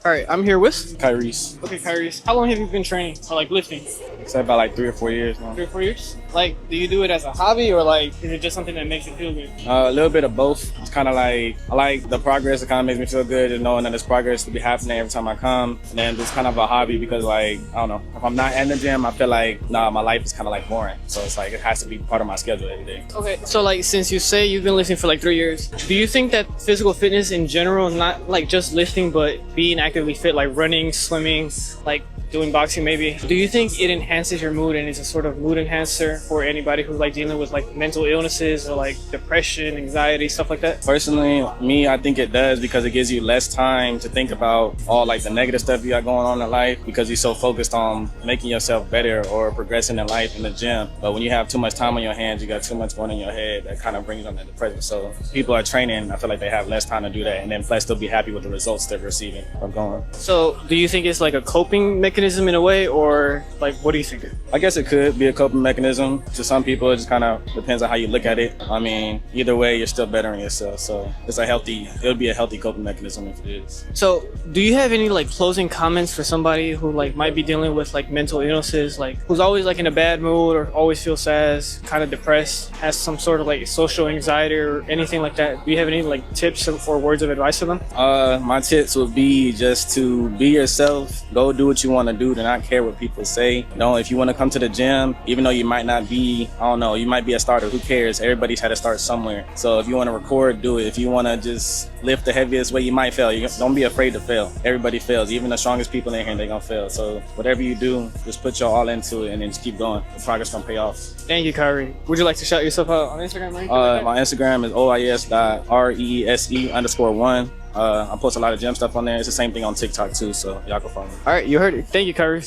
All right, I'm here with. Kyrie's. Okay, Kyrie, how long have you been training or like lifting? It's about like 3 or 4 years now. 3 or 4 years? Like, do you do it as a hobby or like is it just something that makes you feel good? A little bit of both. It's kind of like, I like the progress. It kind of makes me feel good and knowing that there's progress to be happening every time I come. And then it's kind of a hobby because like, I don't know, if I'm not in the gym, I feel like, nah, my life is kind of like boring. So it's like, it has to be part of my schedule every day. Okay, so like since you say you've been lifting for like 3 years, do you think that physical fitness in general, not like just lifting, but being actively fit, like running, swimming, like doing boxing maybe, do you think it enhances your mood and is a sort of mood enhancer for anybody who's like dealing with like mental illnesses or like depression, anxiety, stuff like that? Personally, me, I think it does because it gives you less time to think about all like the negative stuff you got going on in life because you're so focused on making yourself better or progressing in life in the gym. But when you have too much time on your hands, you got too much going in your head, that kind of brings on the depression. So people are training, I feel like they have less time to do that and then plus they'll be happy with the results they're receiving from going. So do you think it's like a coping mechanism in a way, or like what do you think? I guess it could be a coping mechanism. To some people, it just kind of depends on how you look at it. I mean, either way, you're still bettering yourself. So it would be a healthy coping mechanism if it is. So do you have any like closing comments for somebody who like might be dealing with like mental illnesses, like who's always like in a bad mood or always feels sad, kind of depressed, has some sort of like social anxiety or anything like that? Do you have any like tips or words of advice for them? My tips would be just to be yourself, go do what you want to do not care what people say. You know, if you want to come to the gym, even though you might not be, I don't know, you might be a starter, who cares? Everybody's had to start somewhere. So if you want to record, do it. If you want to just lift the heaviest weight, you might fail. Don't be afraid to fail. Everybody fails. Even the strongest people in here, they're gonna fail. So whatever you do, just put your all into it and then just keep going. The progress gonna pay off. Thank you, Kyrie. Would you like to shout yourself out on Instagram or anything like that? My Instagram is ois.reese_1. I post a lot of gym stuff on there. It's the same thing on TikTok too, so y'all can follow me. All right, you heard it. Thank you, Kyrie.